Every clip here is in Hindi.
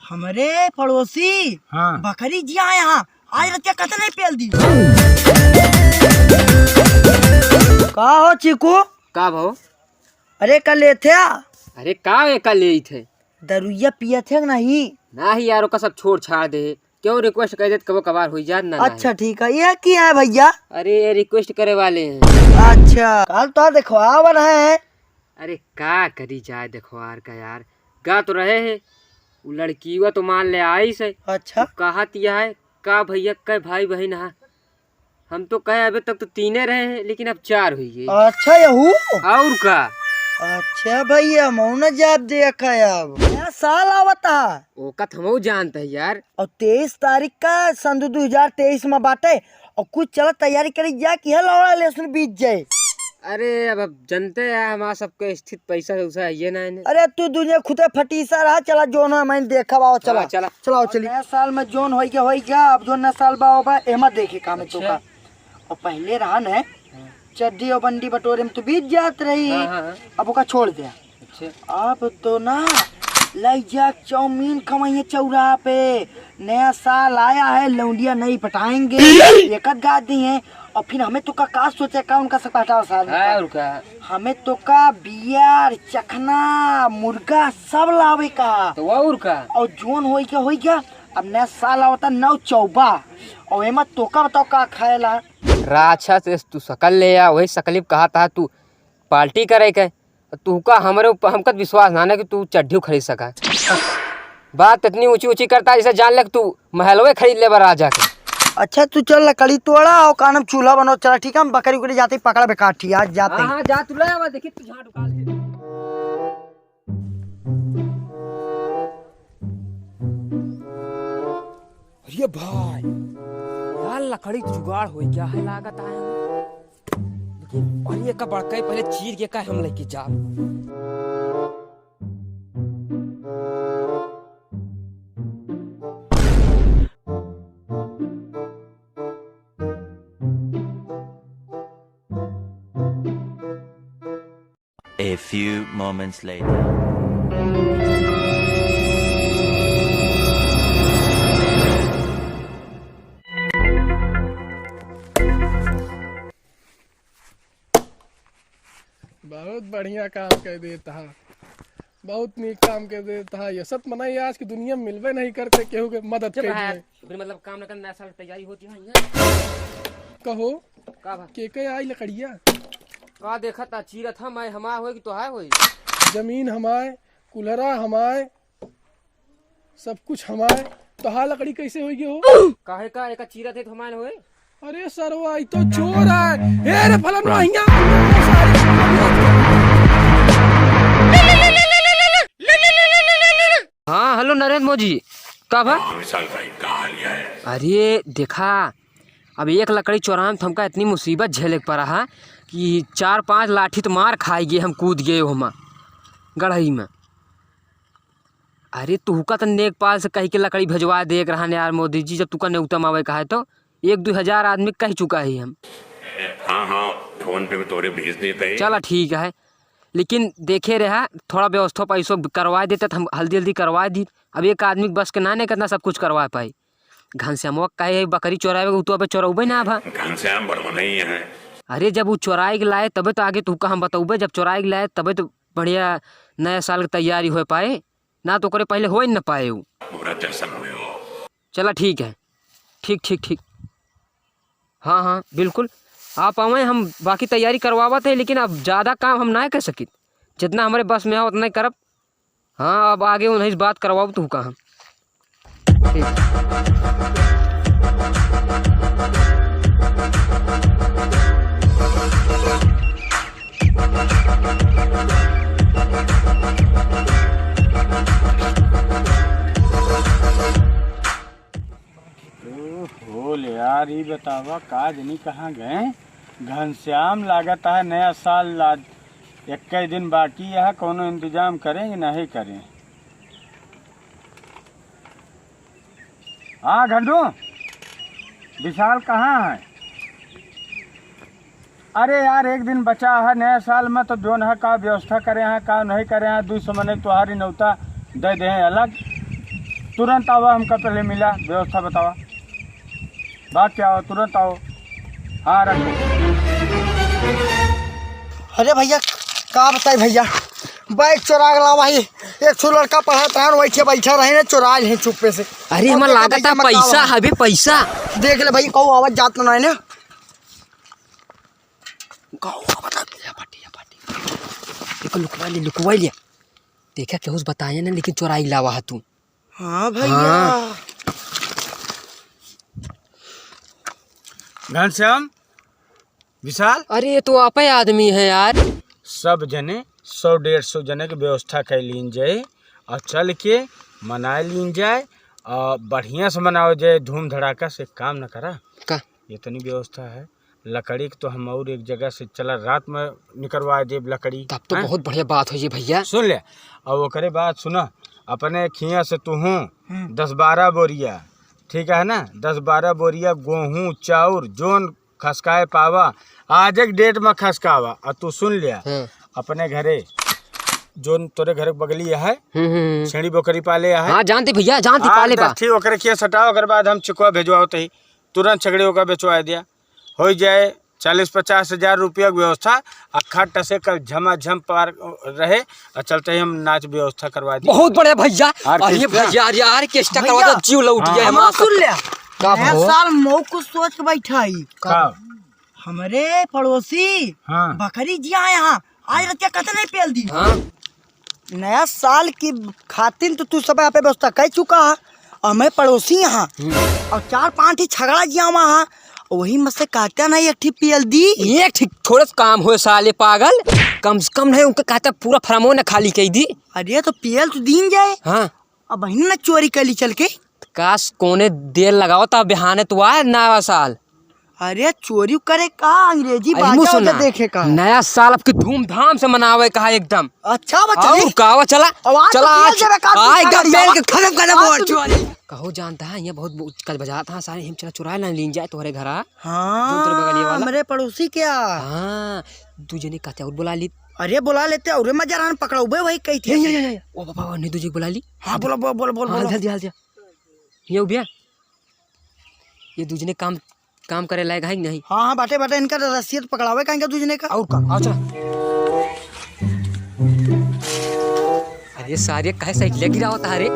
हमारे पड़ोसी हाँ बकरी जी आए यहाँ आज रतिया कतने नहीं पेल दी। का हो चीकू? का भाव? अरे कल ले थे अरे का एक ले थे दरुइया पिया थे नहीं? ना ही यारों का सब छोड़ छाड़ दे, क्यों रिक्वेस्ट कर दे कबो कभार हो जात ना। अच्छा ठीक है, ये क्या है भैया? अरे रिक्वेस्ट करे वाले हैं। अच्छा कल तो दिखवा रहे हैं। अरे का करी जाए दिखवार का यार, गा तो रहे हैं वो लड़की हुआ तो मान ले आई से। अच्छा कहा तिया है का भैया का भाई बहन है, हम तो कहे अभी तक तो तीने रहे हैं लेकिन अब 4 हुई गई। अच्छा यहू और का? अच्छा भैया मौन जाब देखा अब नया साल आवता ओ का हम जानते हैं यार। और 23 तारीख का सन 2023 में बाटे और कुछ चला तैयारी करी जा कि लौड़ा लेसन बीत जाए। अरे अब जनते हैं हमारा सबके स्थित पैसा वैसा है ये ना है। अरे तू दुनिया खुदे फटीसा रहा, चला जोन है मैंने देखा बाओ चला चला चला चली। नया साल में जोन हो गया अब जो नया साल बाओ बा एमा देखे काम है तो का। और पहले रहा न चड्डी और बंडी बटोरे में तो बीत जात रही। अब ओका छोड़ दिया। अब तो ना लैजा चाउमीन खवाइए चौराहा पे, नया साल आया है लौंडिया नहीं पटाएंगे एक गा दी है। और फिर हमें तो का सोचे का उनका सब हटाओ साल हमें तो का बियर चखना मुर्गा सब लावे का तो और का। और जोन हो गया अब नया साल आवता 9 चौबा और एमा तो का बताओ का खाएला। राछा से तू सकल ले आ, वही सकलीब कहा था तू पार्टी करे के तू का हमारे ऊपर हमका विश्वास ना कि तू चड्ढी खरीद सका। बात इतनी ऊंची ऊंची करता है जैसे जान ले तू महलवे खरीद ले राजा के। अच्छा तू चल लकड़ी तोड़ा और कानम चूल्हा बनो चला ठीक है। हम बकरी उकरी जाते पकड़ा बेकाठी आज जाते। हाँ जा तू ले आवा देखी तू झाड़ उकाल के। अरे भाई यार लकड़ी जुगाड़ हो क्या है लागत आया लेकिन और ये का बड़का पहले चीर के का हम लेके जा। A few moments later. बहुत बढ़िया काम कर देता है, बहुत नीक काम कर देता है। ये सब मनाई आज की दुनिया में मिलवे नहीं करते केहू के मदद कर दिए। मतलब काम न करना साल तैयारी होती है कहो का भा? के आई लकड़िया का देखा था चीरत हम आए हमार होए कि तो है होई। जमीन हमारे कुल्हरा हमारे सब कुछ हमारे तो हाँ लकड़ी कैसे होगी हो? काहे का एक चीरत है तो हमारे होए। अरे सरवा तो चोर है। हे रे फलन वहिया हाँ हेलो नरेंद्र मोदी का भा? अरे देखा अब एक लकड़ी चौरान हमका इतनी मुसीबत झेले पड़ा है कि 4-5 लाठी तो मार खाई गए हम कूद गए हम गढ़ई में। अरे तुका तो नेकपाल से कही के लकड़ी भेजवा देख रहा यार मोदी जी, जब तुका न्यूनतम आवे कहा है तो 1-2 हजार आदमी कह चुका है हम। हाँ फोन पे तोरे भेज देते हैं। चला ठीक है लेकिन देखे रहा थोड़ा व्यवस्था पैसों करवा देते तो हम हल्दी करवा दी। अब एक आदमी बस के ना नहीं करना सब कुछ करवा पाई। घनश्याम कहे बकरी चोरावे तो अब चोरबे ना भा। घनश्याम बड़ो नहीं है। अरे जब वो चोराई के लाए तबे तो आगे तुका हम बताऊबे, जब चोराई के लाए तबे तो बढ़िया नया साल की तैयारी हो पाए ना तो करे पहले हो ही न पाए वो। चला ठीक है ठीक ठीक ठीक हाँ बिल्कुल आप आवे हम बाकी तैयारी करवावा थे लेकिन अब ज़्यादा काम हम ना कर सकित, जितना हमारे बस में हो उतना ही करब। हाँ अब आगे उन्हें इस बात करवाओ तू कहाँ बोल यार ये बतावा काज नहीं कहाँ गए? घनश्याम लागत है नया साल लाद 21 दिन बाकी है, कोनो इंतजाम करेंगे नहीं करें? हाँ घंटू विशाल कहाँ है? अरे यार एक दिन बचा है नया साल में तो जोन है का व्यवस्था करे हैं का नहीं करे हैं 200 मने तुम्हारी नौता दे दे अलग। तुरंत आओ, हमका पहले मिला व्यवस्था बतावा। बात क्या हो, तुरंत आओ। हाँ रखो। अरे भैया का बताए भैया, बाइक चुरा गया भाई। एक सौ लड़का पढ़ा था वैसे बैठा रहे ने, चुरा ले चुप्पे से। अरे हमार लागत है पैसा हबे पैसा। देख ले भाई कहू आवाज जात ना है ना। देखो लुकवा लिया देखा केहू बताया ना, लेकिन चुराई लावा है तू। हाँ भैया। हाँ। घनश्याम, विशाल, अरे ये तो आप ही आदमी है यार। सब जने 100-150 जने के व्यवस्था कर लीन जाए और चल के मना लीन जाए और बढ़िया से मनाओ जाए, धूम धड़ाका से। काम न करा का इतनी व्यवस्था है। लकड़ी तो हम और एक जगह से चला रात में निकलवा दे लकड़ी। तब तो बहुत बढ़िया बात है ये भैया। सुन ले, और वो करे बात सुना, अपने खिया से तू 10-12 बोरिया, ठीक है ना, 10-12 बोरिया गेहूँ चाउर जोन खसकाए पावा आज एक डेट में खसकावा। और तू सुन लिया, अपने घरे जोन तोरे घर बगली है छेड़ी बोकरी पाले है। हाँ जानते भैया, जानते पाले बा। ठीक ओकरे खिया सटाओ, ओकर बाद हम चिकवा भेजवाओ तही तुरंत छगड़े होकर बेचवा दिया। हो जाए 40-50 हजार रुपया व्यवस्था। अखा से कल झमाझम पार रहे और चलते ही हम नाच व्यवस्था करवा दी। बहुत बढ़िया भैया। आर्केस्ट्रा। अरे भैया यार केस्टा भैया। करवा दो, जीव लौट गया हम हमारा। सुन ले, का नया भो? साल मऊ को सोच के बैठा ही। का? हमारे पड़ोसी हाँ। बकरी जी आए यहाँ आज रतिया कत नहीं पेल दी। हाँ नया साल की खातिर तो तू सब यहाँ पे व्यवस्था कर चुका है और मैं पड़ोसी यहाँ और 4-5 ही झगड़ा जिया वहाँ, वही मत से कहता नहीं एक पीएल दी। ये ठीक थोड़ा सा काम हुए साले पागल, कम से कम नहीं उनका कहता पूरा फरामो न खाली कही दी। अरे तो पीएल तो दीन जाए। हाँ अब बहन ने चोरी कर ली चल के। काश कोने देर लगाओ तब बिहाने तो आए नया साल। अरे चोरी करे का, अंग्रेजी अरे मुँह बाजा सुना, उजा देखे का। नया साल आपकी धूमधाम से मनावे कहा एकदम। अच्छा बच्चा और कहा चला आवाज तो चला तेज आज जरा काफी आए खड़ा एकदम दिया। बेल के खत्म कर आवाज बोल तो- चोरी। कहो जानता है ये बहुत कल बजा था सारे, हम चला चुरा ना लीन जाए तुम्हारे घर। हाँ जो तेरे बगलिए वाला। हमारे पड़ोसी क्या। हाँ दूजे ने कहते और बुला ली। अरे बुला लेते और मजा रहा पकड़ाऊ भाई कही थी। ओ बाबा ने दूजे बुला ली। हाँ बोलो बोलो बोलो बोलो हाँ बोलो। जल्दी जल्दी ये भैया, ये दूजे ने काम करे लायक है कि नहीं। हाँ हाँ बाटे बाटे इनका रसीद पकड़ावे कहेंगे दूसरे का। और का आओ चला। अरे सारे कहे साइकिल गिरा होता है रे।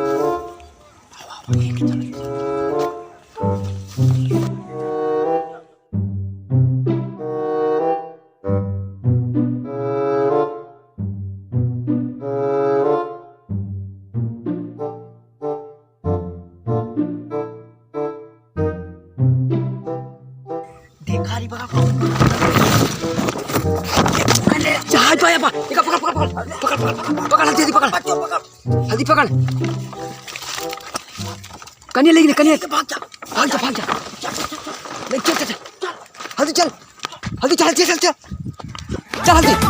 देखा रही बड़ा जहाज पाया बा एक पकड़ पकड़ पकड़ पकड़ पकड़ पकड़ जल्दी पकड़ जल्दी पकड़। कन्या लेगी कन्या, भाग जा भाग जा भाग जा। नहीं चल चल चल जल्दी चल, जल्दी चल चल चल चल जल्दी।